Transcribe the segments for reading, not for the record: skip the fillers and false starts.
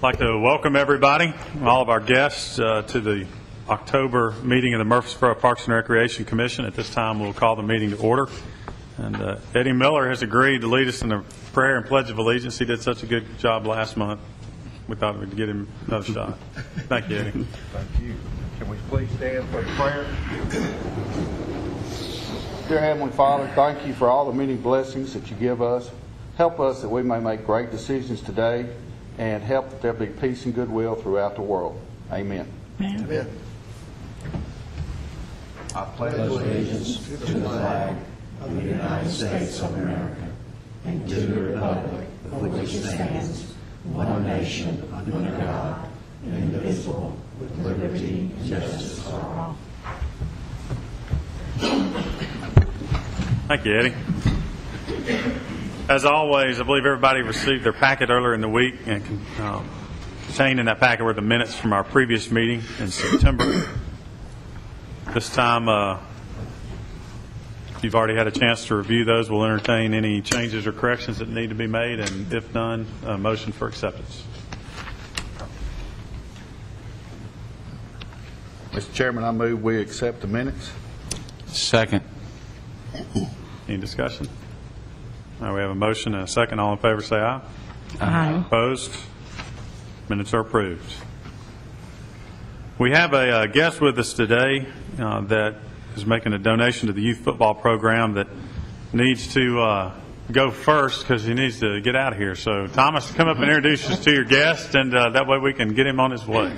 I'd like to welcome everybody, all of our guests, to the October meeting of the Murfreesboro Parks and Recreation Commission. At this time, we'll call the meeting to order. And Eddie Miller has agreed to lead us in a prayer and pledge of allegiance. He did such a good job last month. We thought we'd get him another shot. Thank you, Eddie. Thank you. Can we please stand for the prayer? Dear Heavenly Father, thank you for all the many blessings that you give us. Help us that we may make great decisions today, and help that there be peace and goodwill throughout the world. Amen. Amen. I pledge Allegiance to the flag of the United States of America and to the republic for which it stands, one nation, under God, indivisible, with liberty and justice for all. Thank you, Eddie. As always, I believe everybody received their packet earlier in the week, and contained in that packet were the minutes from our previous meeting in September. This time, if you've already had a chance to review those, we'll entertain any changes or corrections that need to be made, and if none, a motion for acceptance. Mr. Chairman, I move we accept the minutes. Second. Any discussion? All right, we have a motion and a second. All in favor say aye. Aye. Opposed? Minutes are approved. We have a guest with us today that is making a donation to the youth football program that needs to go first because he needs to get out of here. So, Thomas, come up and introduce us to your guest, and that way we can get him on his way.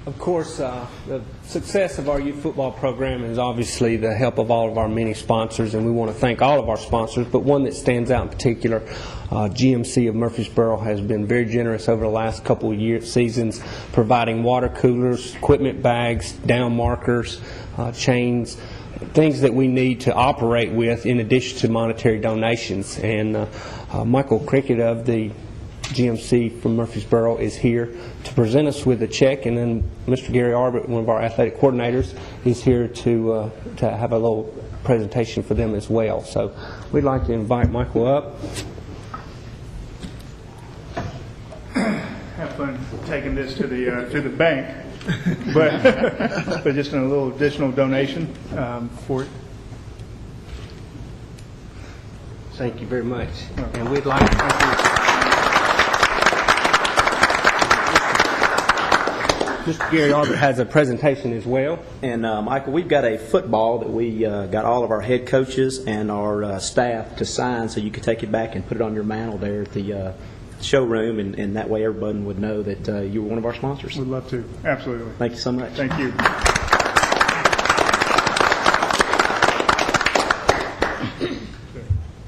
Of course, the success of our youth football program is obviously the help of all of our many sponsors, and we want to thank all of our sponsors, but one that stands out in particular, GMC of Murfreesboro has been very generous over the last couple of seasons, providing water coolers, equipment bags, down markers, chains, things that we need to operate with in addition to monetary donations. And Michael Cricket of the GMC from Murfreesboro is here to present us with a check, and then Mr. Gary Arbett, one of our athletic coordinators, is here to have a little presentation for them as well. So we'd like to invite Michael up. Have fun taking this to the bank, but just a little additional donation for it. Thank you very much, and we'd like to thank you. Mr. Gary Arbett has a presentation as well. And Michael, we've got a football that we got all of our head coaches and our staff to sign, so you can take it back and put it on your mantle there at the showroom, and that way everyone would know that you were one of our sponsors. We'd love to. Absolutely. Thank you so much. Thank you.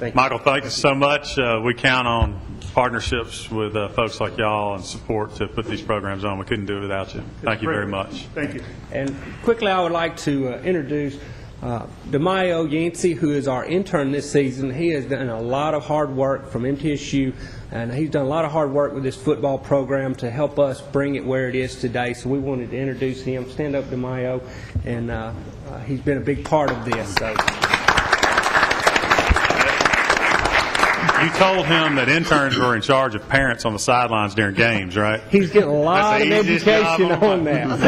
Thank you. Michael, thank you so much. We count on partnerships with folks like y'all and support to put these programs on. We couldn't do it without you. Thank you very much. Thank you. And quickly, I would like to introduce DeMaio Yancey, who is our intern this season. He has done a lot of hard work from MTSU, and he's done a lot of hard work with this football program to help us bring it where it is today. So we wanted to introduce him. Stand up, DeMaio, and he's been a big part of this. So. You told him that interns were in charge of parents on the sidelines during games, right? He's getting a lot of education on that.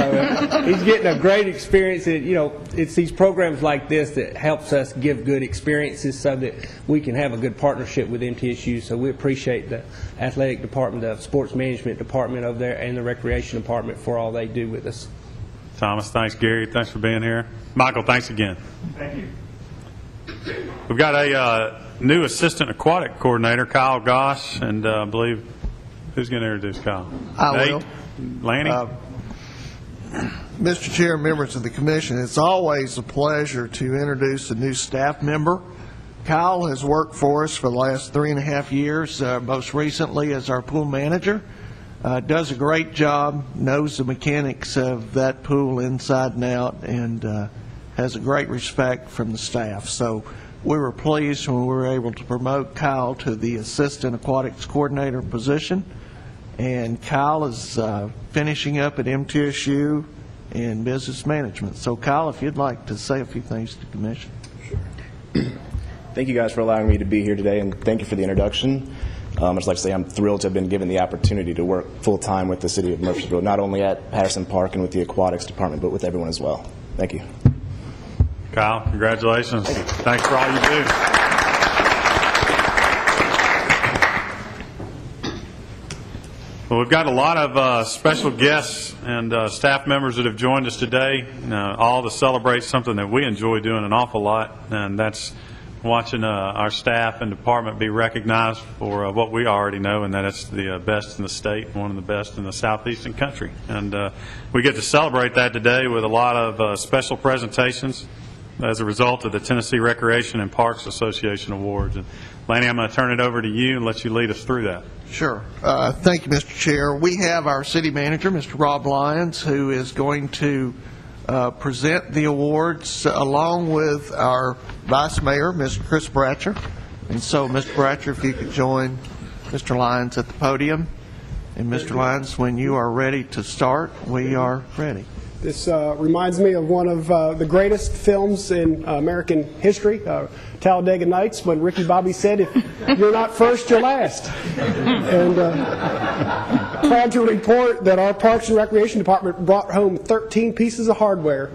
So he's getting a great experience. And, you know, it's these programs like this that helps us give good experiences so that we can have a good partnership with MTSU. So we appreciate the athletic department, the sports management department over there, and the recreation department for all they do with us. Thomas, thanks. Gary, thanks for being here. Michael, thanks again. Thank you. We've got a new assistant aquatic coordinator, Kyle Goss, and I believe, who's going to introduce Kyle? I will. Lanny? Mr. Chair, members of the Commission, it's always a pleasure to introduce a new staff member. Kyle has worked for us for the last 3.5 years, most recently as our pool manager. Does a great job, knows the mechanics of that pool inside and out, and has a great respect from the staff. So we were pleased when we were able to promote Kyle to the Assistant Aquatics Coordinator position. And Kyle is finishing up at MTSU in business management. So Kyle, if you'd like to say a few things to the Commission. Sure. Thank you guys for allowing me to be here today, and thank you for the introduction. I'd just like to say I'm thrilled to have been given the opportunity to work full-time with the City of Murfreesboro, not only at Patterson Park and with the aquatics department, but with everyone as well. Thank you. Kyle, congratulations. Thanks for all you do. Well, we've got a lot of special guests and staff members that have joined us today, all to celebrate something that we enjoy doing an awful lot, and that's watching our staff and department be recognized for what we already know, and that it's the best in the state, one of the best in the southeastern country. And we get to celebrate that today with a lot of special presentations as a result of the Tennessee Recreation and Parks Association Awards. And Lanny, I'm going to turn it over to you and let you lead us through that. Sure. Thank you, Mr. Chair. We have our city manager, Mr. Rob Lyons, who is going to present the awards along with our vice mayor, Mr. Chris Bratcher. And so, Mr. Bratcher, if you could join Mr. Lyons at the podium. And Mr. Lyons, when you are ready to start, we are ready. This reminds me of one of the greatest films in American history, Talladega Nights, when Ricky Bobby said, "If you're not first, you're last." And proud to report that our Parks and Recreation Department brought home 13 pieces of hardware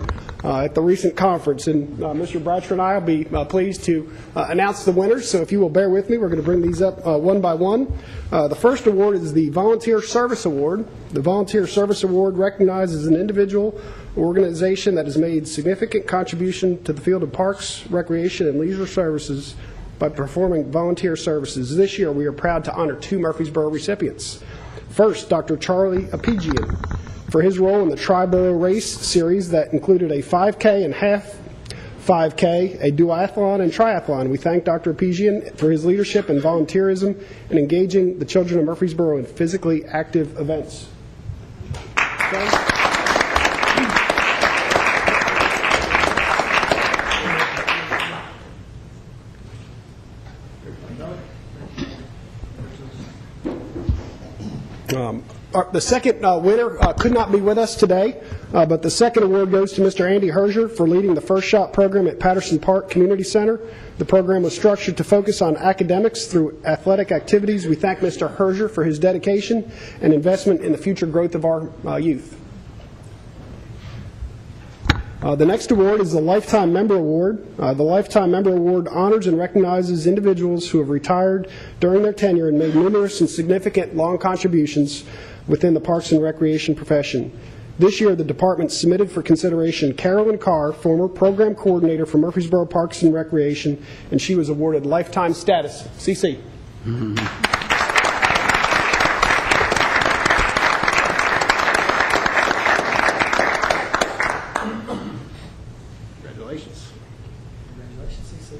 at the recent conference. And Mr. Bratcher and I will be pleased to announce the winners. So if you will bear with me, we're going to bring these up one by one. The first award is the Volunteer Service Award. The Volunteer Service Award recognizes an individual or organization that has made significant contribution to the field of parks, recreation, and leisure services by performing volunteer services. This year, we are proud to honor 2 Murfreesboro recipients. First, Dr. Charlie Apigian, for his role in the Triborough Race series that included a 5K and half 5K, a duathlon, and triathlon. We thank Dr. Apigian for his leadership and volunteerism in engaging the children of Murfreesboro in physically active events. The second winner could not be with us today, but the second award goes to Mr. Andy Herger for leading the First Shot program at Patterson Park Community Center. The program was structured to focus on academics through athletic activities. We thank Mr. Herger for his dedication and investment in the future growth of our youth. The next award is the Lifetime Member Award. The Lifetime Member Award honors and recognizes individuals who have retired during their tenure and made numerous and significant long contributions within the Parks and Recreation profession. This year, the department submitted for consideration Carolyn Carr, former program coordinator for Murfreesboro Parks and Recreation, and she was awarded lifetime status. CC. Congratulations. Congratulations, CC.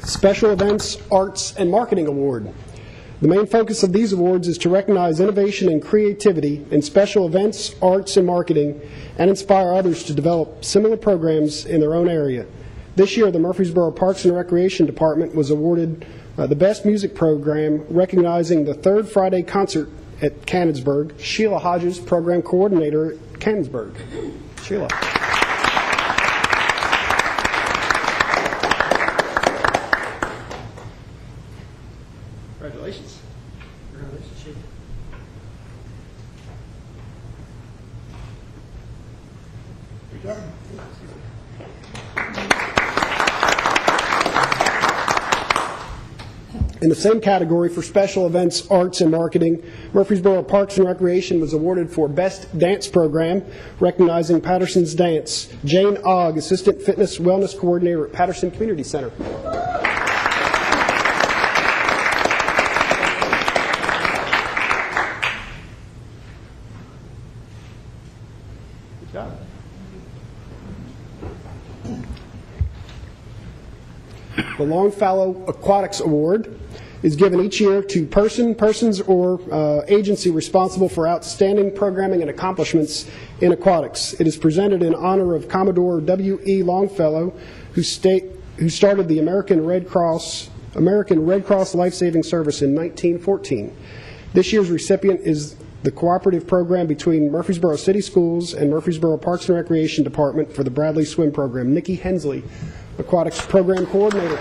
Special Events, Arts, and Marketing Award. The main focus of these awards is to recognize innovation and creativity in special events, arts, and marketing, and inspire others to develop similar programs in their own area. This year, the Murfreesboro Parks and Recreation Department was awarded the Best Music Program, recognizing the Third Friday Concert at Canonsburg. Sheila Hodges, Program Coordinator at Canonsburg. Sheila. Congratulations. Congratulations, Sheila. In the same category for special events, arts, and marketing, Murfreesboro Parks and Recreation was awarded for Best Dance Program, recognizing Patterson's Dance. Jane Ogg, Assistant Fitness Wellness Coordinator at Patterson Community Center. Good job. The Longfellow Aquatics Award is given each year to persons, or agency responsible for outstanding programming and accomplishments in aquatics. It is presented in honor of Commodore W.E. Longfellow, who started the American Red Cross Life-Saving Service in 1914. This year's recipient is the cooperative program between Murfreesboro City Schools and Murfreesboro Parks and Recreation Department for the Bradley Swim Program. Nikki Hensley, Aquatics Program Coordinator.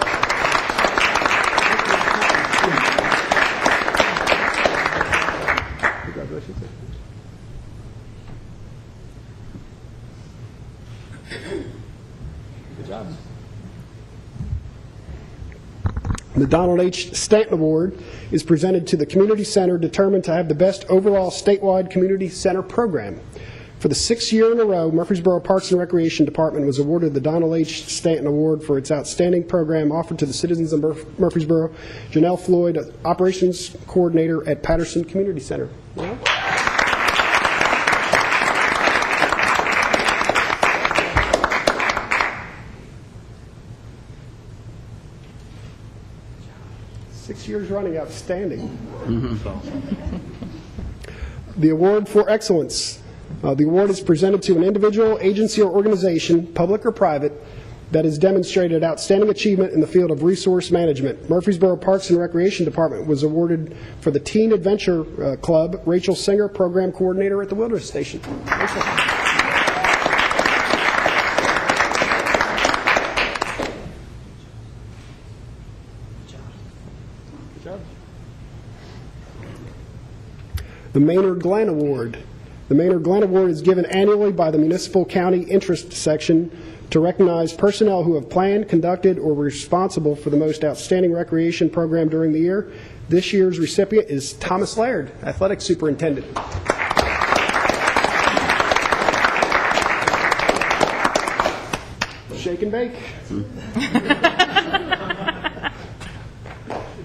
Congratulations. Good job. The Donald H. Stanton Award is presented to the community center determined to have the best overall statewide community center program. For the 6th year in a row, Murfreesboro Parks and Recreation Department was awarded the Donald H. Stanton Award for its outstanding program offered to the citizens of Murfreesboro. Janelle Floyd, Operations Coordinator at Patterson Community Center. Yeah. Years running, outstanding. The award for excellence. The award is presented to an individual, agency, or organization, public or private, that has demonstrated outstanding achievement in the field of resource management. Murfreesboro Parks and Recreation Department was awarded for the Teen Adventure Club, Rachel Singer, Program Coordinator at the Wilderness Station. Rachel. The Maynard Glenn Award. The Maynard Glenn Award is given annually by the Municipal County Interest Section to recognize personnel who have planned, conducted, or were responsible for the most outstanding recreation program during the year. This year's recipient is Thomas Laird, Athletic Superintendent. Shake and bake. Good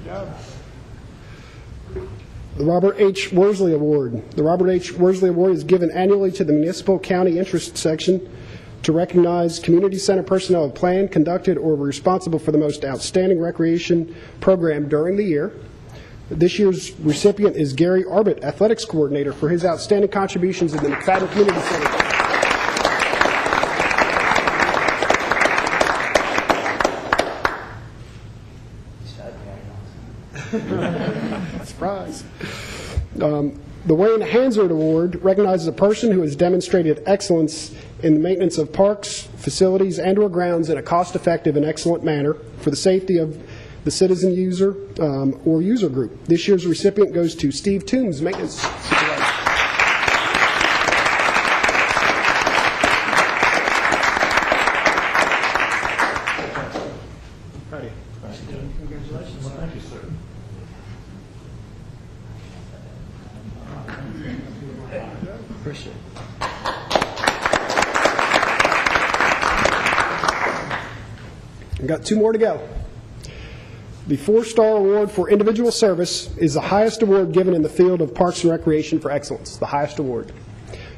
job. The Robert H. Worsley Award. The Robert H. Worsley Award is given annually to the Municipal County Interest Section to recognize community center personnel who have planned, conducted, or were responsible for the most outstanding recreation program during the year. This year's recipient is Gary Arbit, Athletics Coordinator, for his outstanding contributions in the McFadden Community Center. Surprise. The Wayne Hansard Award recognizes a person who has demonstrated excellence in the maintenance of parks, facilities, and/or grounds in a cost-effective and excellent manner for the safety of the citizen user or user group. This year's recipient goes to Steve Toombs, Maintenance Supervisor. Congratulations. Thank you, sir. Appreciate it. We've got 2 more to go. The 4-Star Award for Individual Service is the highest award given in the field of Parks and Recreation for excellence, the highest award.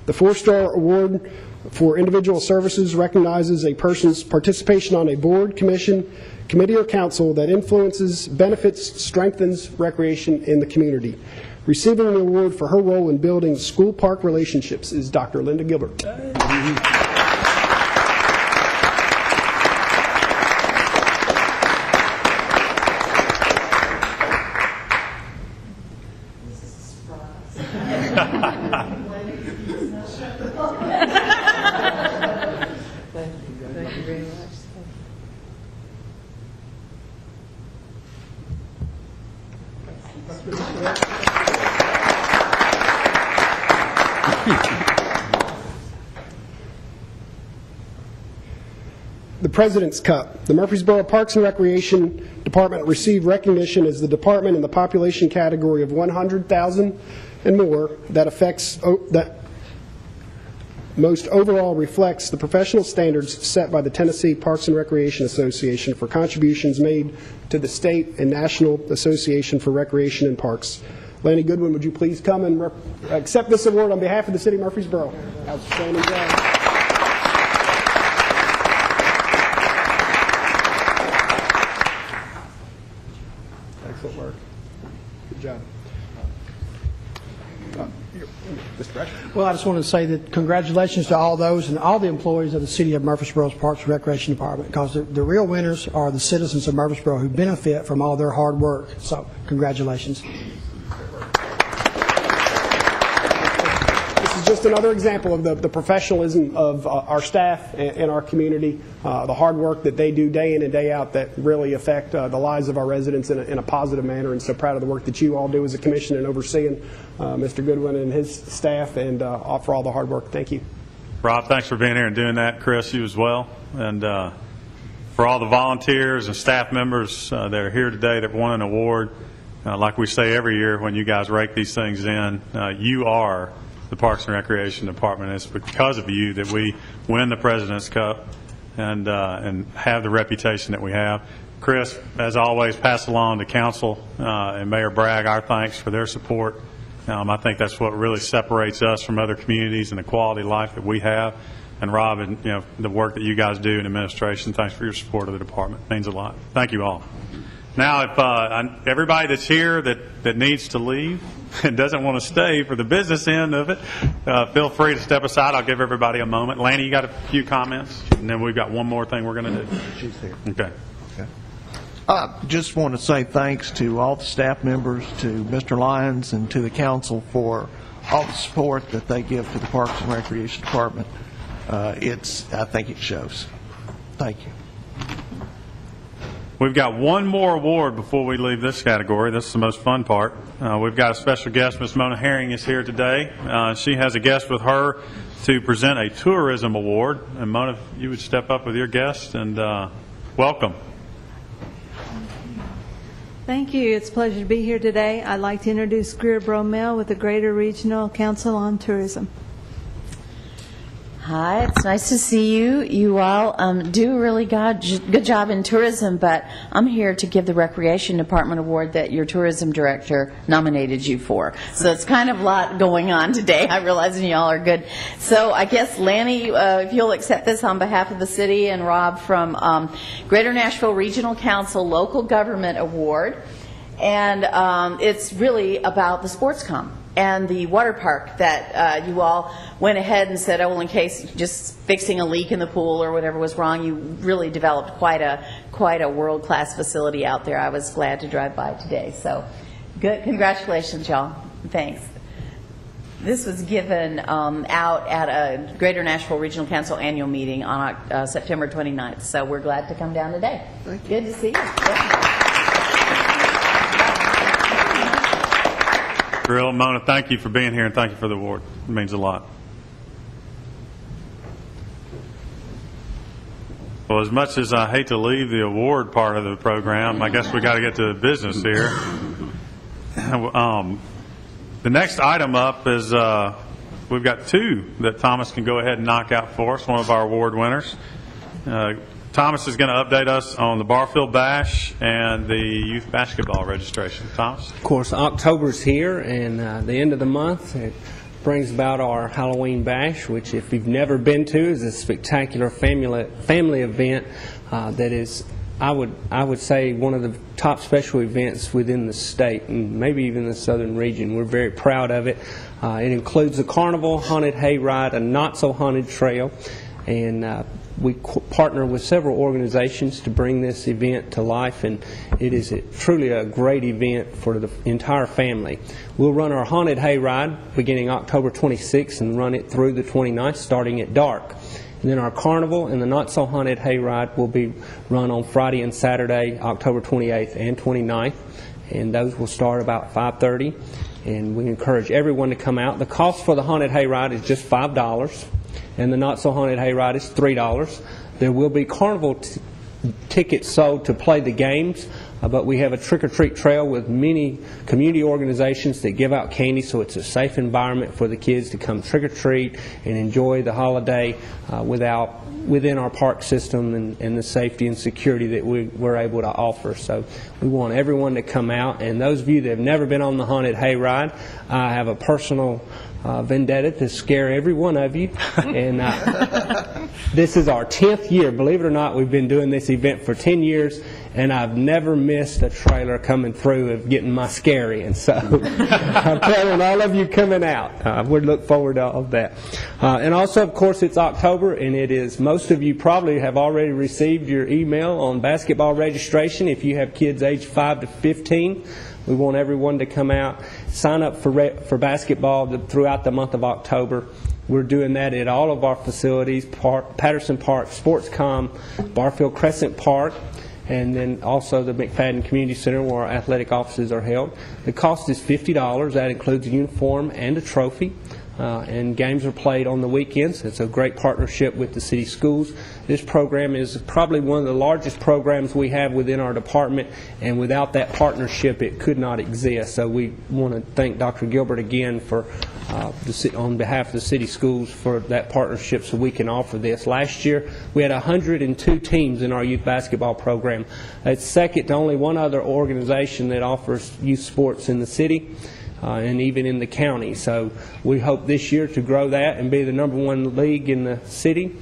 The 4-Star Award for Individual Services recognizes a person's participation on a board, commission, committee, or council that influences, benefits, strengthens recreation in the community. Receiving the award for her role in building school-park relationships is Dr. Linda Gilbert. Thank you very much. The President's Cup. The Murfreesboro Parks and Recreation Department received recognition as the department in the population category of 100,000 and more that most overall reflects the professional standards set by the Tennessee Parks and Recreation Association for contributions made to the state and National Association for Recreation and Parks. Lanny Goodwin, would you please come and accept this award on behalf of the city of Murfreesboro? Outstanding job. Excellent work. Good job. Mr. Bradshaw. Well, I just want to say that congratulations to all those and all the employees of the City of Murfreesboro's Parks and Recreation Department, because the real winners are the citizens of Murfreesboro who benefit from all their hard work. So, congratulations. just another example of the professionalism of our staff and our community, the hard work that they do day in and day out that really affect the lives of our residents in a positive manner. And so proud of the work that you all do as a commission and overseeing Mr. Goodwin and his staff, and for all the hard work. Thank you. Rob, thanks for being here and doing that. Chris, you as well. And for all the volunteers and staff members that are here today that won an award, like we say every year when you guys rake these things in, you are the Parks and Recreation Department. It's because of you that we win the President's Cup and have the reputation that we have. Chris, as always, pass along to council and Mayor Bragg our thanks for their support. I think that's what really separates us from other communities and the quality of life that we have. And Rob, and the work that you guys do in administration, thanks for your support of the department. It means a lot. Thank you all. Now, if everybody that's here that needs to leave and doesn't want to stay for the business end of it, feel free to step aside. I'll give everybody a moment. Lanny, you got a few comments? And then we've got one more thing we're going to do. She's here. Okay. I just want to say thanks to all the staff members, to Mr. Lyons, and to the council for all the support that they give to the Parks and Recreation Department. I think it shows. Thank you. We've got one more award before we leave this category. This is the most fun part. We've got a special guest. Ms. Mona Herring is here today. She has a guest with her to present a tourism award. And Mona, if you would step up with your guest, and welcome. Thank you. It's a pleasure to be here today. I'd like to introduce Greer Bromell with the Greater Regional Council on Tourism. Hi, it's nice to see you. You all do a really good job in tourism, but I'm here to give the Recreation Department award that your tourism director nominated you for. So it's kind of a lot going on today. I realize you all are good. So I guess, Lanny, if you'll accept this on behalf of the city, and Rob from Greater Nashville Regional Council Local Government Award. And it's really about the sports comp and the water park that you all went ahead and said, oh, in case just fixing a leak in the pool or whatever was wrong, you really developed quite a world-class facility out there. I was glad to drive by today. So good. Congratulations, y'all. Thanks. This was given out at a Greater Nashville Regional Council annual meeting on September 29th. So we're glad to come down today. Thank you. Good to see you. Yeah. Grill, Mona, thank you for being here, and thank you for the award. It means a lot. Well, as much as I hate to leave the award part of the program, I guess we got to get to the business here. The next item up is we've got two that Thomas can go ahead and knock out for us, one of our award winners. Thomas is going to update us on the Barfield Bash and the youth basketball registration. Thomas? Of course, October's here, and the end of the month, it brings about our Halloween Bash, which, if you've never been to, is a spectacular family event that is, I would say, one of the top special events within the state and maybe even the southern region. We're very proud of it. It includes a carnival, haunted hayride, a not-so-haunted trail, and we partner with several organizations to bring this event to life, and it is truly a great event for the entire family. We'll run our haunted hayride beginning October 26th and run it through the 29th, starting at dark. And then our carnival and the not-so-haunted hayride will be run on Friday and Saturday, October 28th and 29th, and those will start about 5:30. And we encourage everyone to come out. The cost for the haunted hayride is just $5. And the not-so-haunted hayride is $3. There will be carnival tickets sold to play the games, but we have a trick-or-treat trail with many community organizations that give out candy, so it's a safe environment for the kids to come trick-or-treat and enjoy the holiday within our park system and the safety and security that we're able to offer. So we want everyone to come out, and those of you that have never been on the haunted hayride, I have a personal vendetta to scare every one of you. And this is our 10th year. Believe it or not, we've been doing this event for 10 years, and I've never missed a trailer coming through of getting my scary. And so I'm telling all of you coming out. We look forward to all of that. And also, of course, it's October, and it is, most of you probably have already received your email on basketball registration if you have kids aged 5 to 15. We want everyone to come out, sign up for basketball throughout the month of October. We're doing that at all of our facilities, Patterson Park, Sportscom, Barfield Crescent Park, and then also the McFadden Community Center where our athletic offices are held. The cost is $50. That includes a uniform and a trophy. And games are played on the weekends. It's a great partnership with the city schools. This program is probably one of the largest programs we have within our department, and without that partnership it could not exist. So we want to thank Dr. Gilbert again for on behalf of the city schools for that partnership so we can offer this. Last year we had 102 teams in our youth basketball program. It's second to only one other organization that offers youth sports in the city. And even in the county. So we hope this year to grow that and be the #1 league in the city,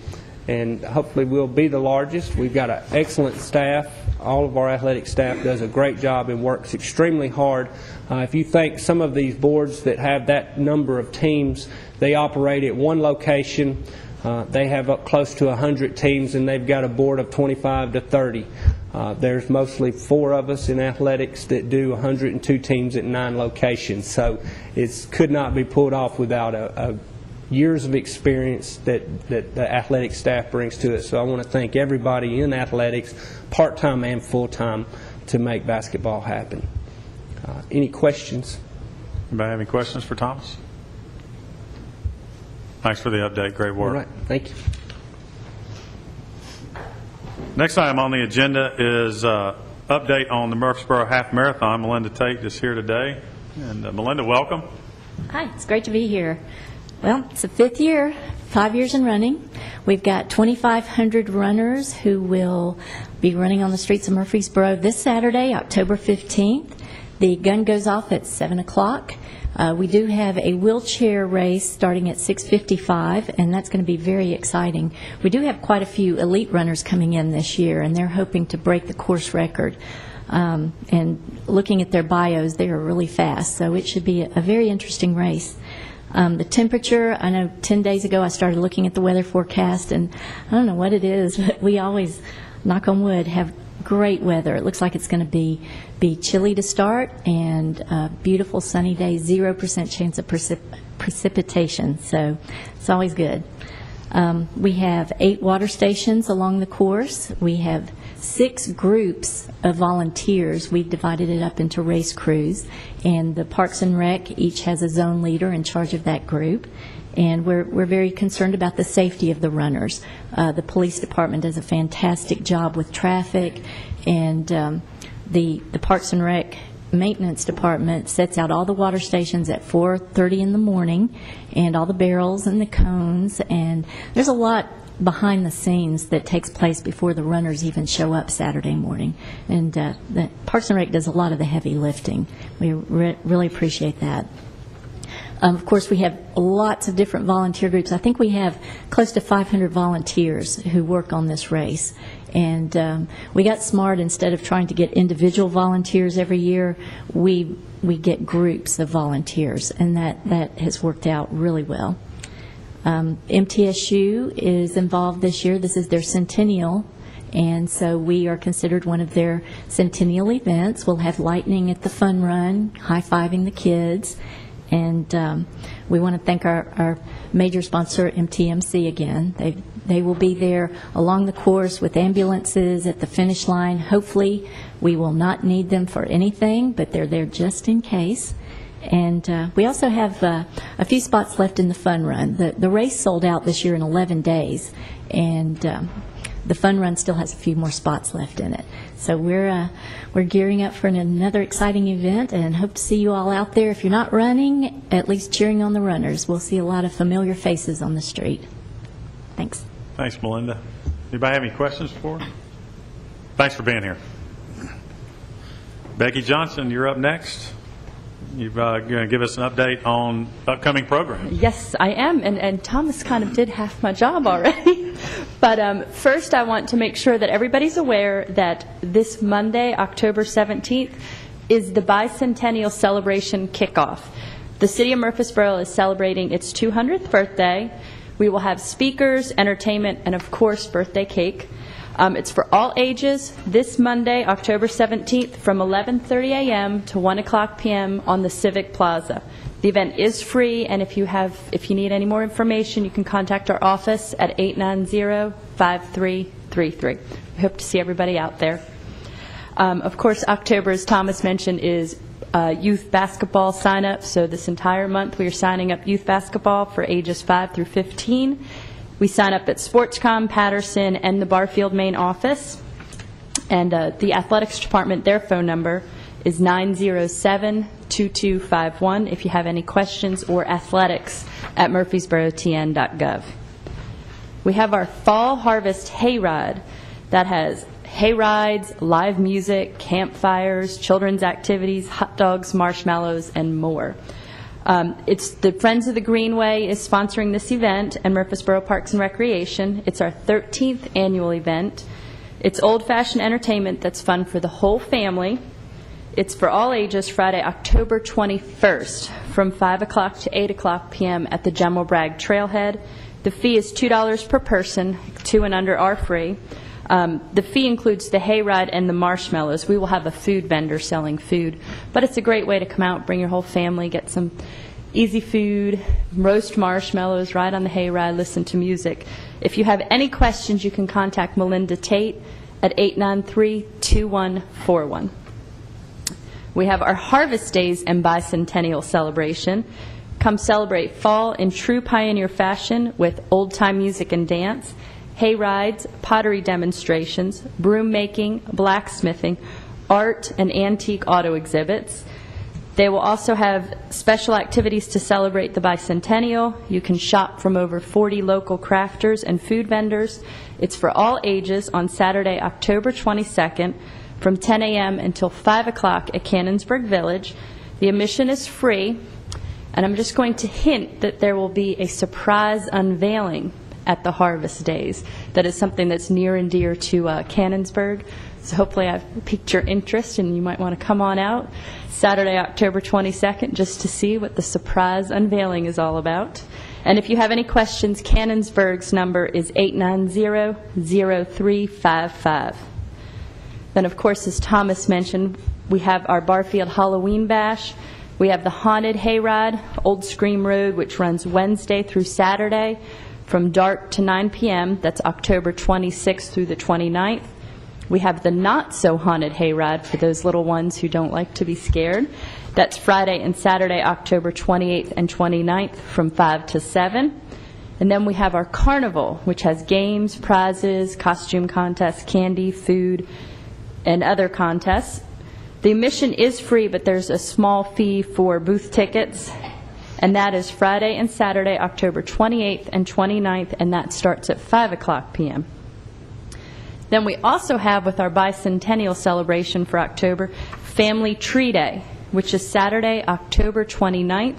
and hopefully we'll be the largest. We've got an excellent staff. All of our athletic staff does a great job and works extremely hard. If you think some of these boards that have that number of teams, they operate at one location. They have up close to 100 teams, and they've got a board of 25 to 30. There's mostly 4 of us in athletics that do 102 teams at 9 locations. So it could not be pulled off without years of experience that the athletic staff brings to it. So I want to thank everybody in athletics, part-time and full-time, to make basketball happen. Any questions? Anybody have any questions for Thomas? Thanks for the update. Great work. All right. Thank you. Next item on the agenda is update on the Murfreesboro Half Marathon. Melinda Tate is here today. And Melinda, welcome. Hi, it's great to be here. Well, it's the 5th year, 5 years in running. We've got 2,500 runners who will be running on the streets of Murfreesboro this Saturday, October 15th. The gun goes off at 7 o'clock. We do have a wheelchair race starting at 6:55, and that's going to be very exciting. We do have quite a few elite runners coming in this year, and they're hoping to break the course record. And looking at their bios, they are really fast, so it should be a very interesting race. The temperature, I know 10 days ago I started looking at the weather forecast, and I don't know what it is, but we always, knock on wood, have great weather. It looks like it's going to be chilly to start and a beautiful sunny day, 0% chance of precipitation, so it's always good. We have 8 water stations along the course. We have 6 groups of volunteers. We've divided it up into race crews, and the Parks and Rec each has a zone leader in charge of that group. And we're very concerned about the safety of the runners. The police department does a fantastic job with traffic, and the Parks and Rec maintenance department sets out all the water stations at 4:30 in the morning, and all the barrels and the cones, and there's a lot behind the scenes that takes place before the runners even show up Saturday morning. And the Parks and Rec does a lot of the heavy lifting. We really appreciate that. Of course, we have lots of different volunteer groups. I think we have close to 500 volunteers who work on this race. And we got smart. Instead of trying to get individual volunteers every year, we get groups of volunteers, and that has worked out really well. MTSU is involved this year. This is their centennial, and so we are considered one of their centennial events. We'll have lightning at the fun run, high-fiving the kids. And we want to thank our major sponsor, MTMC, again. They will be there along the course with ambulances at the finish line. Hopefully, we will not need them for anything, but they're there just in case. And we also have a few spots left in the fun run. The race sold out this year in 11 days, and the fun run still has a few more spots left in it. So we're gearing up for another exciting event, and hope to see you all out there. If you're not running, at least cheering on the runners. We'll see a lot of familiar faces on the street. Thanks. Thanks, Melinda. Anybody have any questions for her? Thanks for being here. Becky Johnson, you're up next. You're going to give us an update on upcoming programs. Yes, I am, and Thomas kind of did half my job already. But first I want to make sure that everybody's aware that this Monday, October 17th, is the bicentennial celebration kickoff. The City of Murfreesboro is celebrating its 200th birthday. We will have speakers, entertainment, and of course birthday cake. It's for all ages this Monday, October 17th, from 11:30 a.m. to 1 o'clock p.m. on the Civic Plaza. The event is free, and if you need any more information, you can contact our office at 890-5333. We hope to see everybody out there. Of course, October, as Thomas mentioned, is youth basketball sign-up. So this entire month we are signing up youth basketball for ages 5 through 15. We sign up at SportsCom, Patterson, and the Barfield main office. And the athletics department, their phone number is 907-2251 if you have any questions, or athletics at murfreesborotn.gov. We have our Fall Harvest Hayride that has hay rides, live music, campfires, children's activities, hot dogs, marshmallows, and more. It's the Friends of the Greenway is sponsoring this event, and Murfreesboro Parks and Recreation. It's our 13th annual event. It's old-fashioned entertainment that's fun for the whole family. It's for all ages, Friday, October 21st, from 5 o'clock to 8 o'clock p.m. at the General Bragg Trailhead. The fee is $2 per person. 2 and under are free. The fee includes the hayride and the marshmallows. We will have a food vendor selling food, but it's a great way to come out, bring your whole family, get some easy food, roast marshmallows, ride on the hayride, listen to music. If you have any questions, you can contact Melinda Tate at 893-2141. We have our Harvest Days and Bicentennial celebration. Come celebrate fall in true pioneer fashion with old-time music and dance, hay rides, pottery demonstrations, broom making, blacksmithing, art, and antique auto exhibits. They will also have special activities to celebrate the bicentennial. You can shop from over 40 local crafters and food vendors. It's for all ages on Saturday, October 22nd, from 10 a.m. until 5 o'clock at Cannonsburg Village. The admission is free, and I'm just going to hint that there will be a surprise unveiling at the Harvest Days. That is something that's near and dear to Cannonsburg. So hopefully I've piqued your interest and you might want to come on out Saturday, October 22nd, just to see what the surprise unveiling is all about. And if you have any questions, Cannonsburg's number is 890-0355. Then, of course, as Thomas mentioned, we have our Barfield Halloween Bash. We have the Haunted Hayride, Old Scream Road, which runs Wednesday through Saturday from dark to 9 p.m. That's October 26th through the 29th. We have the Not So Haunted Hayride for those little ones who don't like to be scared. That's Friday and Saturday, October 28th and 29th from 5 to 7. And then we have our Carnival, which has games, prizes, costume contests, candy, food, and other contests. The admission is free, but there's a small fee for booth tickets, and that is Friday and Saturday, October 28th and 29th, and that starts at 5 o'clock p.m. Then we also have, with our bicentennial celebration for October, Family Tree Day, which is Saturday, October 29th,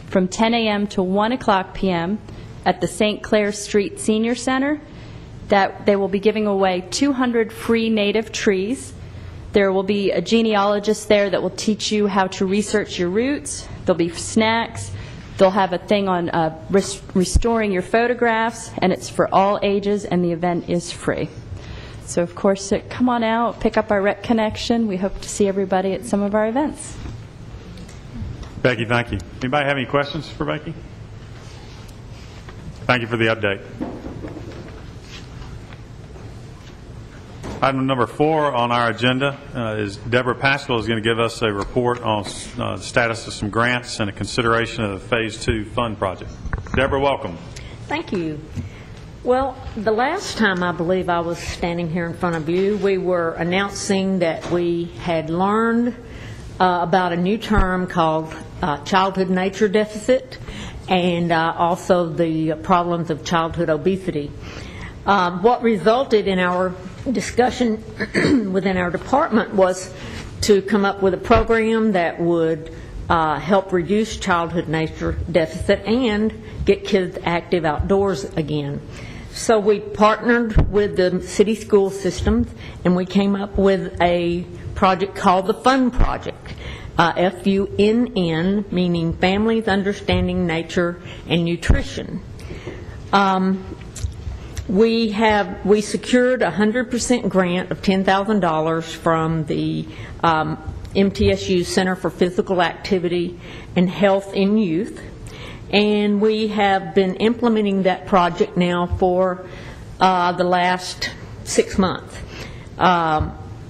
from 10 a.m. to 1 o'clock p.m. at the St. Clair Street Senior Center. That they will be giving away 200 free native trees. There will be a genealogist there that will teach you how to research your roots. There'll be snacks. They'll have a thing on restoring your photographs, and it's for all ages, and the event is free. So, of course, come on out, pick up our Rec Connection. We hope to see everybody at some of our events. Becky, thank you. Anybody have any questions for Becky? Thank you for the update. Item number 4 on our agenda is Deborah Pascal is going to give us a report on the status of some grants and a consideration of the Phase 2 fund project. Deborah, welcome. Thank you. Well, the last time I believe I was standing here in front of you, we were announcing that we had learned about a new term called childhood nature deficit, and also the problems of childhood obesity. What resulted in our discussion within our department was to come up with a program that would help reduce childhood nature deficit and get kids active outdoors again. So we partnered with the city school systems, and we came up with a project called the FUNN Project, FUNN, meaning Families Understanding Nature and Nutrition. We secured a 100% grant of $10,000 from the MTSU Center for Physical Activity and Health in Youth, and we have been implementing that project now for the last 6 months.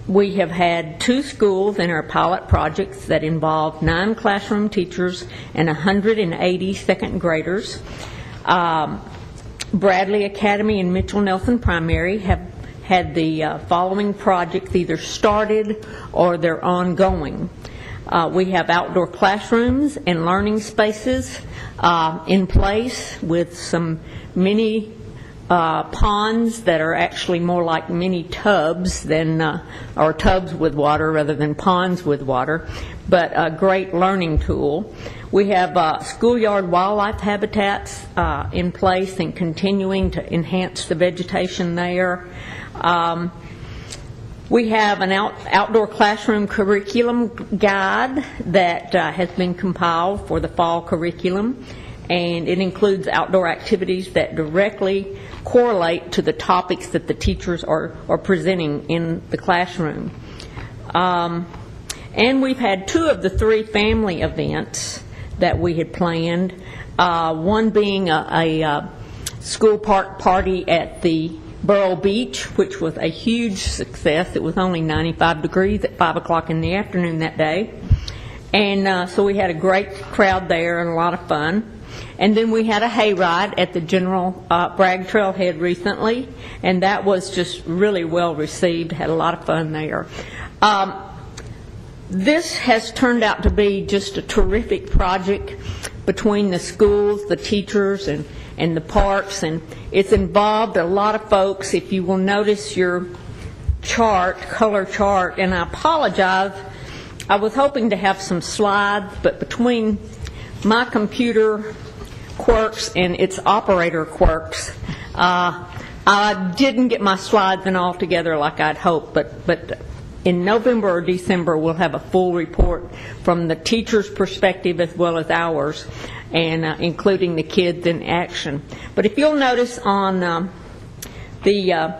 We have had 2 schools in our pilot projects that involve 9 classroom teachers and 180 second graders. Bradley Academy and Mitchell Nelson Primary have had the following projects either started or they're ongoing. We have outdoor classrooms and learning spaces in place with some mini ponds that are actually more like mini tubs than, or tubs with water rather than ponds with water, but a great learning tool. We have schoolyard wildlife habitats in place and continuing to enhance the vegetation there. We have an outdoor classroom curriculum guide that has been compiled for the fall curriculum, and it includes outdoor activities that directly correlate to the topics that the teachers are presenting in the classroom. And we've had 2 of the 3 family events that we had planned, one being a school park party at the Borough Beach, which was a huge success. It was only 95 degrees at 5 o'clock in the afternoon that day. And so we had a great crowd there and a lot of fun. And then we had a hayride at the General Bragg Trailhead recently, and that was just really well received, had a lot of fun there. This has turned out to be just a terrific project between the schools, the teachers, and the parks, and it's involved a lot of folks. If you will notice your chart, color chart, and I apologize, I was hoping to have some slides, but between my computer quirks and its operator quirks, I didn't get my slides in all together like I'd hoped, but in November or December we'll have a full report from the teacher's perspective as well as ours, and including the kids in action. But if you'll notice on the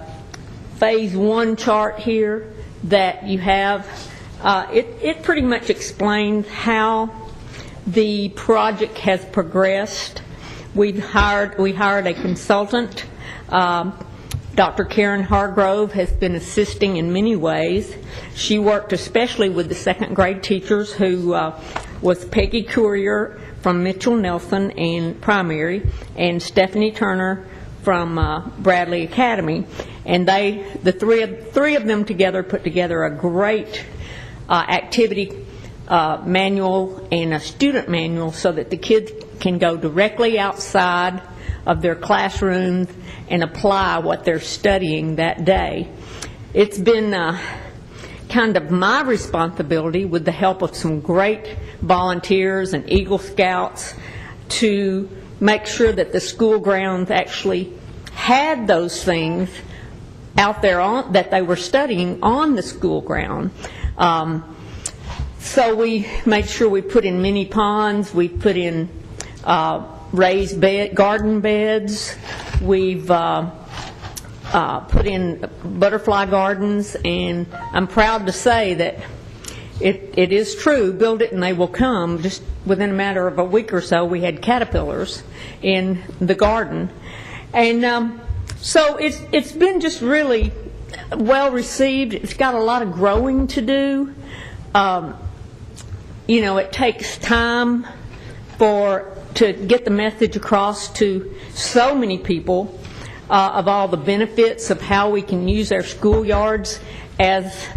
Phase 1 chart here that you have, it pretty much explains how the project has progressed. We hired a consultant. Dr. Karen Hargrove has been assisting in many ways. She worked especially with the second grade teachers, who was Peggy Courier from Mitchell Nelson and Primary, and Stephanie Turner from Bradley Academy. And the three of them together put together a great activity manual and a student manual so that the kids can go directly outside of their classrooms and apply what they're studying that day. It's been kind of my responsibility, with the help of some great volunteers and Eagle Scouts, to make sure that the school grounds actually had those things out there that they were studying on the school ground. So we made sure we put in mini ponds, we put in raised garden beds, we've put in butterfly gardens, and I'm proud to say that it is true, build it and they will come. Just within a matter of a week or so, we had caterpillars in the garden. And so it's been just really well received. It's got a lot of growing to do. You know, it takes time to get the message across to so many people of all the benefits of how we can use our schoolyards as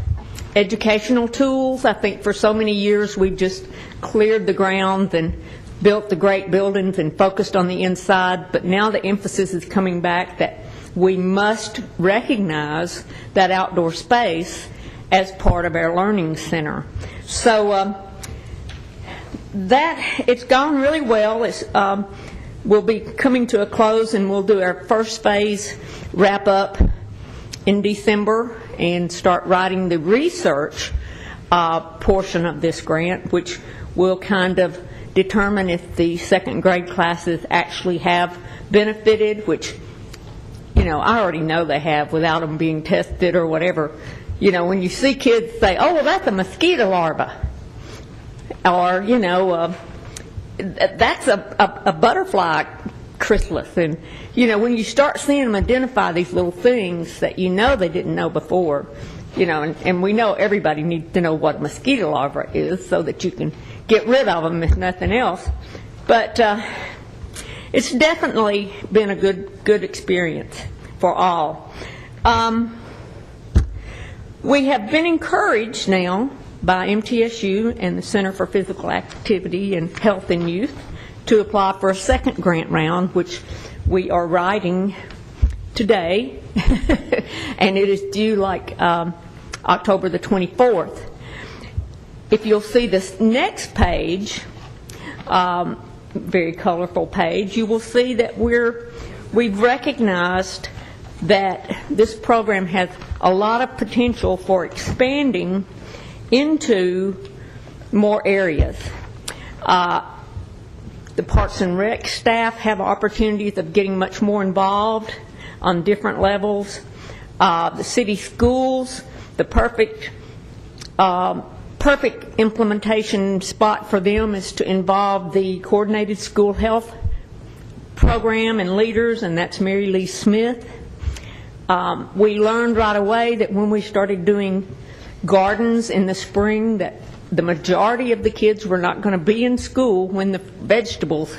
educational tools. I think for so many years we've just cleared the grounds and built the great buildings and focused on the inside, but now the emphasis is coming back that we must recognize that outdoor space as part of our learning center. So it's gone really well. We'll be coming to a close, and we'll do our first phase wrap up in December and start writing the research portion of this grant, which will kind of determine if the second grade classes actually have benefited, which I already know they have without them being tested or whatever. When you see kids say, oh, well, that's a mosquito larva, or, that's a butterfly chrysalis. And, when you start seeing them identify these little things that they didn't know before, and we know everybody needs to know what a mosquito larva is so that you can get rid of them if nothing else. But it's definitely been a good experience for all. We have been encouraged now by MTSU and the Center for Physical Activity and Health in Youth to apply for a second grant round, which we are writing today, and it is due October the 24th. If you'll see this next page, very colorful page, you will see that we've recognized that this program has a lot of potential for expanding into more areas. The Parks and Rec staff have opportunities of getting much more involved on different levels. The city schools, the perfect implementation spot for them is to involve the coordinated school health program and leaders, and that's Mary Lee Smith. We learned right away that when we started doing gardens in the spring that the majority of the kids were not going to be in school when the vegetables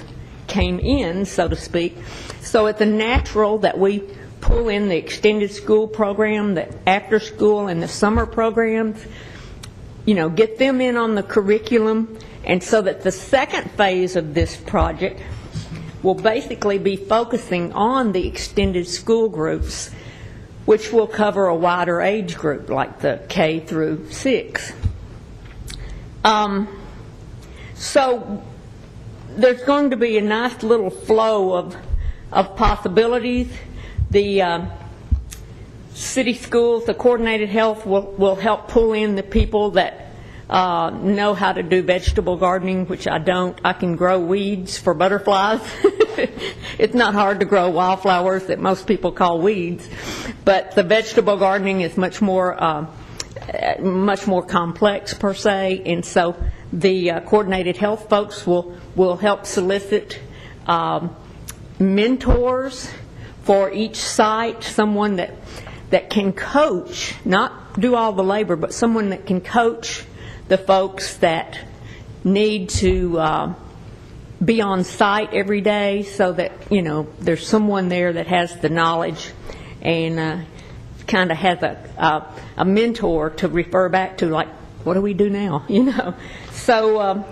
came in, so to speak. So it's a natural that we pull in the extended school program, the after school and the summer programs, get them in on the curriculum, and so that the second phase of this project will basically be focusing on the extended school groups, which will cover a wider age group, like the K through 6. So there's going to be a nice little flow of possibilities. The city schools, the coordinated health will help pull in the people that know how to do vegetable gardening, which I don't. I can grow weeds for butterflies. It's not hard to grow wildflowers that most people call weeds, but the vegetable gardening is much more complex per se, and so the coordinated health folks will help solicit mentors for each site, someone that can coach, not do all the labor, but someone that can coach the folks that need to be on site every day, so that there's someone there that has the knowledge and kind of has a mentor to refer back to, like, what do we do now? So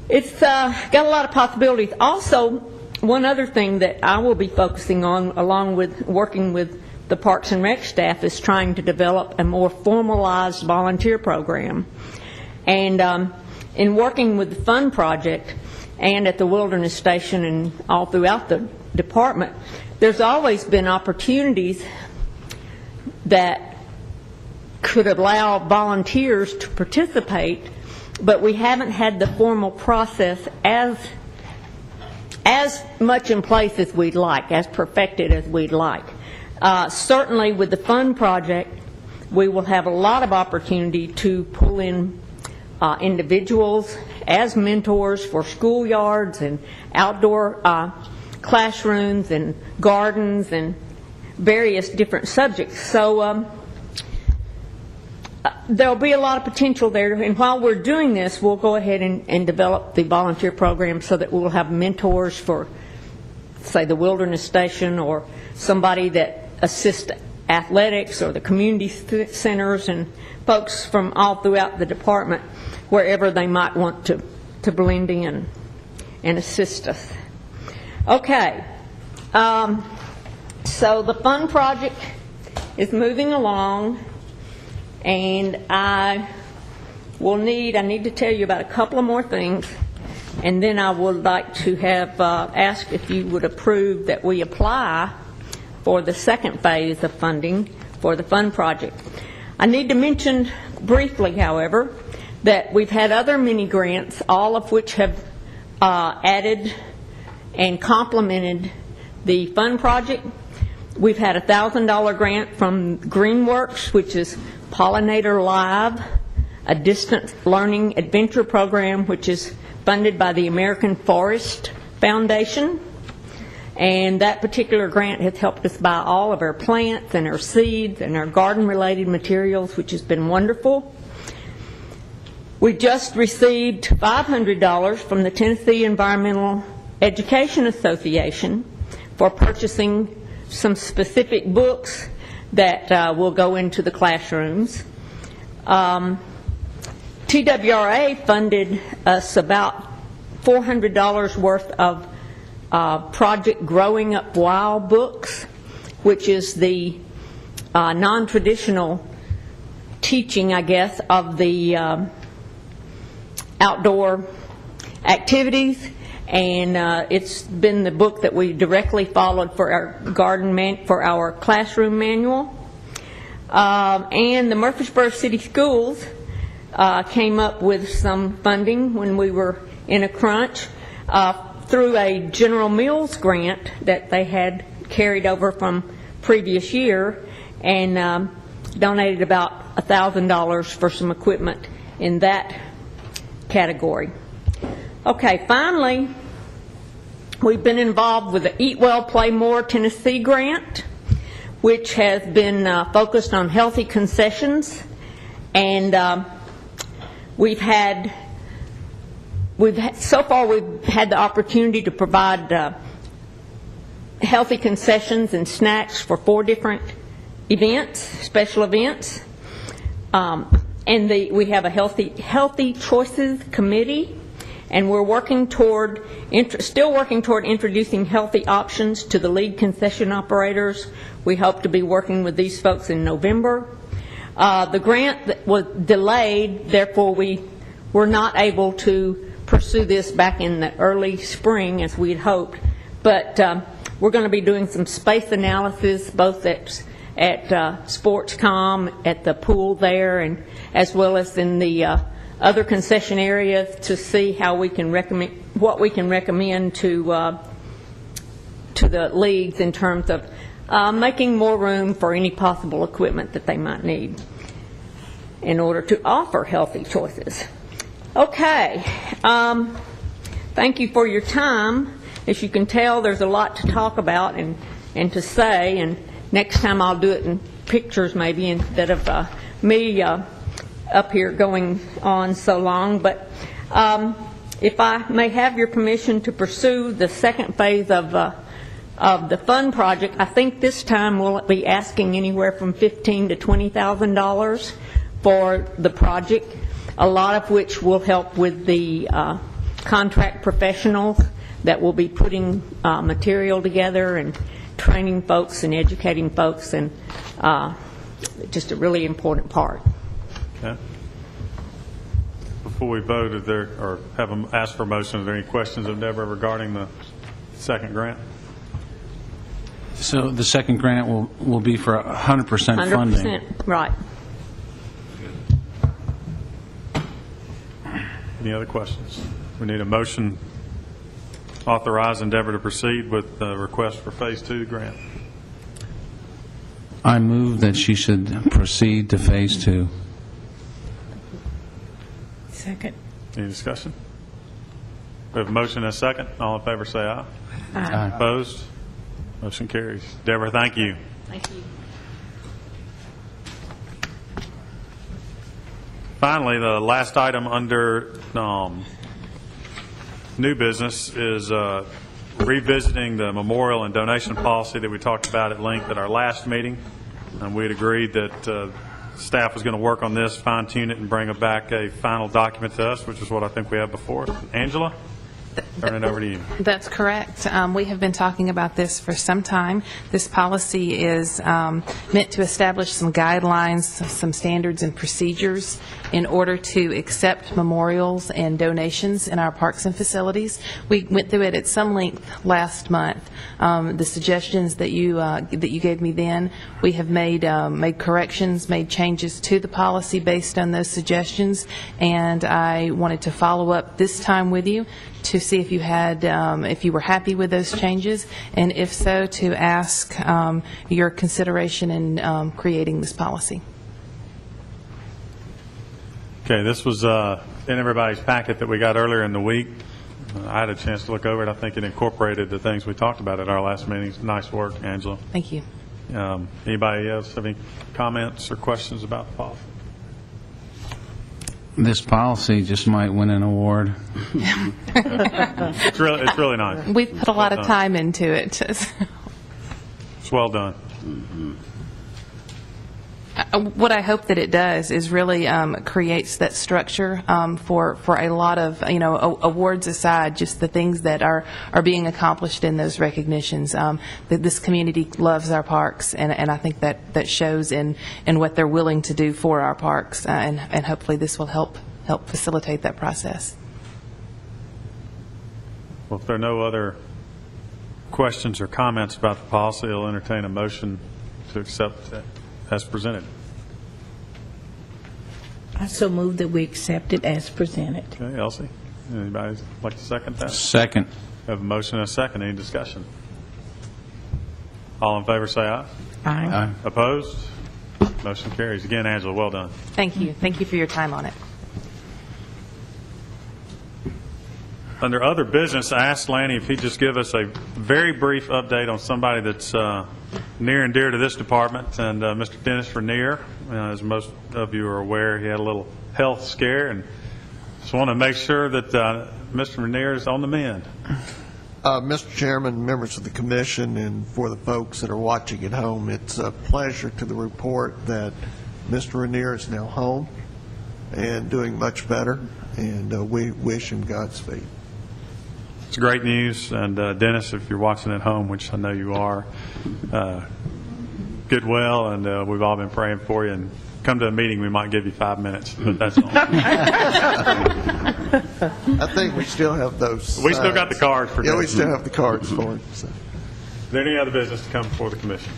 it's got a lot of possibilities. Also, one other thing that I will be focusing on, along with working with the Parks and Rec staff, is trying to develop a more formalized volunteer program. And in working with the Fun Project and at the Wilderness Station and all throughout the department, there's always been opportunities that could allow volunteers to participate, but we haven't had the formal process as much in place as we'd like, as perfected as we'd like. Certainly with the Fun Project, we will have a lot of opportunity to pull in individuals as mentors for schoolyards and outdoor classrooms and gardens and various different subjects. So there'll be a lot of potential there, and while we're doing this, we'll go ahead and develop the volunteer program so that we'll have mentors for, say, the Wilderness Station, or somebody that assists athletics, or the community centers, and folks from all throughout the department, wherever they might want to blend in and assist us. Okay. So the Fun Project is moving along, and I need to tell you about a couple of more things, and then I would like to have asked if you would approve that we apply for the second phase of funding for the Fun Project. I need to mention briefly, however, that we've had other mini grants, all of which have added and complemented the Fun Project. We've had a $1,000 grant from Greenworks, which is Pollinator Live, a distance learning adventure program which is funded by the American Forest Foundation. And that particular grant has helped us buy all of our plants and our seeds and our garden-related materials, which has been wonderful. We just received $500 from the Tennessee Environmental Education Association for purchasing some specific books that will go into the classrooms. TWRA funded us about $400 worth of Project Growing Up Wild books, which is the non-traditional teaching, I guess, of the outdoor activities. And it's been the book that we directly followed for our for our classroom manual. And the Murfreesboro City Schools came up with some funding when we were in a crunch through a General Mills grant that they had carried over from previous year, and donated about $1,000 for some equipment in that category. Okay, finally, we've been involved with the Eat Well, Play More Tennessee grant, which has been focused on healthy concessions, and so far we've had the opportunity to provide healthy concessions and snacks for 4 different events, special events, and we have a Healthy Choices Committee. And we're still working toward introducing healthy options to the lead concession operators. We hope to be working with these folks in November. The grant was delayed, therefore we were not able to pursue this back in the early spring as we had hoped. But we're going to be doing some space analysis both at SportsCom, at the pool there, and as well as in the other concession areas to see how we can recommend, what we can recommend to the leagues in terms of making more room for any possible equipment that they might need in order to offer healthy choices. Okay, thank you for your time. As you can tell, there's a lot to talk about and to say, and next time I'll do it in pictures maybe instead of me up here going on so long. But if I may have your permission to pursue the second phase of the fund project, I think this time we'll be asking anywhere from $15,000 to $20,000 for the project, a lot of which will help with the contract professionals that will be putting material together and training folks and educating folks, and just a really important part. Okay. Before we vote, or have them ask for a motion, are there any questions of Deborah regarding the second grant? So the second grant will be for 100% funding. 100%, right. Any other questions? We need a motion authorizing Deborah to proceed with the request for Phase 2 grant. I move that she should proceed to Phase 2. Second. Any discussion? We have a motion and a second. All in favor say aye. Aye. Opposed? Motion carries. Deborah, thank you. Thank you. Finally, the last item under new business is revisiting the memorial and donation policy that we talked about at length at our last meeting. And we had agreed that staff was going to work on this, fine-tune it, and bring back a final document to us, which is what I think we have before us. Angela, turn it over to you. That's correct. We have been talking about this for some time. This policy is meant to establish some guidelines, some standards and procedures in order to accept memorials and donations in our parks and facilities. We went through it at some length last month. the suggestions that you gave me then. We have made corrections, made changes to the policy based on those suggestions, and I wanted to follow up this time with you to see if you had, if you were happy with those changes, and if so, to ask your consideration in creating this policy. Okay, this was in everybody's packet that we got earlier in the week. I had a chance to look over it. I think it incorporated the things we talked about at our last meeting. Nice work, Angela. Thank you. Anybody else have any comments or questions about the policy? This policy just might win an award. It's really nice. We've put a lot of time into it. It's well done. What I hope that it does is really creates that structure for a lot of, awards aside, just the things that are being accomplished in those recognitions. That this community loves our parks, and I think that shows in what they're willing to do for our parks, and hopefully this will help facilitate that process. Well, if there are no other questions or comments about the policy, I'll entertain a motion to accept it as presented. I so move that we accept it as presented. Okay, Elsie, anybody like to second that? Second. We have a motion and a second. Any discussion? All in favor say aye. Aye. Opposed? Motion carries. Again, Angela, well done. Thank you. Thank you for your time on it. Under other business, I asked Lanny if he'd just give us a very brief update on somebody that's near and dear to this department, and Mr. Dennis Ranier. As most of you are aware, he had a little health scare, and just want to make sure that Mr. Ranier is on the mend. Mr. Chairman, members of the commission, and for the folks that are watching at home, it's a pleasure to report that Mr. Ranier is now home and doing much better, and we wish him Godspeed. It's great news, and Dennis, if you're watching at home, which I know you are, get well, and we've all been praying for you. And come to a meeting, we might give you 5 minutes, but that's all. I think we still have those. We still got the cards for Yeah, Dennis. we still have the cards for him. So. Is there any other business to come before the commission?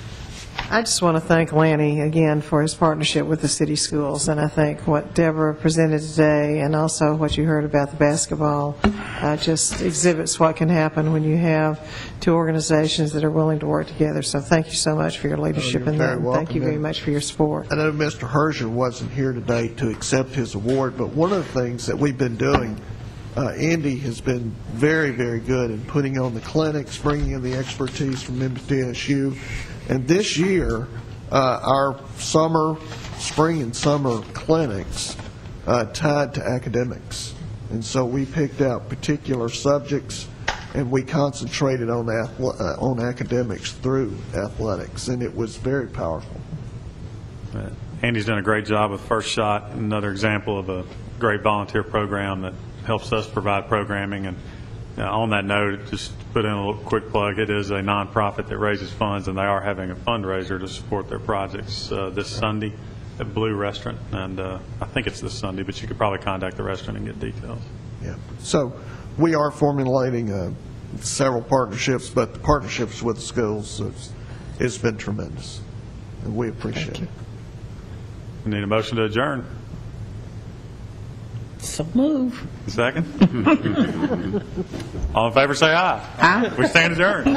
I just want to thank Lanny again for his partnership with the city schools, and I think what Deborah presented today and also what you heard about the basketball just exhibits what can happen when you have two organizations that are willing to work together. So thank you so much for your leadership in that. Thank you very much for your support. I know Mr. Herger wasn't here today to accept his award, but one of the things that we've been doing, Andy has been very, very good in putting on the clinics, bringing in the expertise from MTSU. And this year, our spring and summer clinics tied to academics. And so we picked out particular subjects, and we concentrated on academics through athletics, and it was very powerful. Andy's done a great job with First Shot, another example of a great volunteer program that helps us provide programming. And on that note, just put in a little quick plug. It is a nonprofit that raises funds, and they are having a fundraiser to support their projects this Sunday at Blue Restaurant. And I think it's this Sunday, but you could probably contact the restaurant and get details. Yeah. So we are formulating several partnerships, but the partnerships with the schools has been tremendous, and we appreciate it. We need a motion to adjourn. So move. Second? All in favor say aye. Aye. We stand adjourned.